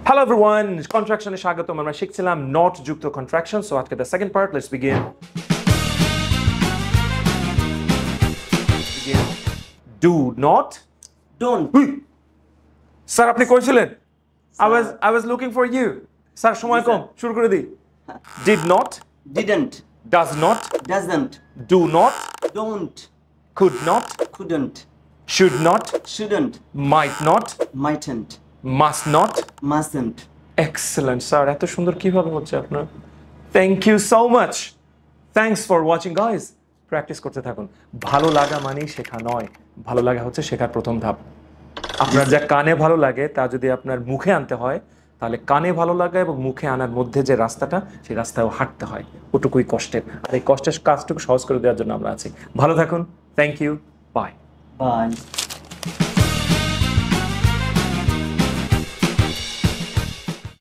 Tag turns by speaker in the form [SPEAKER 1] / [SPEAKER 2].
[SPEAKER 1] Hello everyone, contraction এ স্বাগতম। আমরা শিখছিলাম not যুক্ত contraction, so আজকে the second part, let's begin. Do not,
[SPEAKER 2] Don't.
[SPEAKER 1] Sir আপনি কইছিলেন? I was looking for you. Sir সময় কম, শুরু করে দিই। Did not,
[SPEAKER 2] Didn't.
[SPEAKER 1] does not,
[SPEAKER 2] Doesn't.
[SPEAKER 1] do not,
[SPEAKER 2] Don't.
[SPEAKER 1] could not,
[SPEAKER 2] Couldn't.
[SPEAKER 1] should not,
[SPEAKER 2] Shouldn't.
[SPEAKER 1] might not,
[SPEAKER 2] Mightn't.
[SPEAKER 1] must not.
[SPEAKER 2] Mustn't.
[SPEAKER 1] Excellent, sir এত সুন্দর কিভাবে হচ্ছে আপনার? Thank you so much. Thanks for watching guys. Practice করতে থাকুন। ভালো লাগা মানেই শেখা নয়, ভালো লাগা হচ্ছে শেখার প্রথম ধাপ। আপনার যা কানে ভালো লাগে তা যদি আপনার মুখে আনতে হয়, তাহলে কানে ভালো লাগা এবং মুখে আনার মধ্যে যে রাস্তাটা, সেই রাস্তায়ও হাঁটতে হয়। ওটুকুই কষ্টের, আর এই কষ্টের কাজটুকু সহজ করে দেওয়ার জন্য আমরা আছি। ভালো থাকুন, থ্যাংক ইউ, বাই।
[SPEAKER 2] Bye.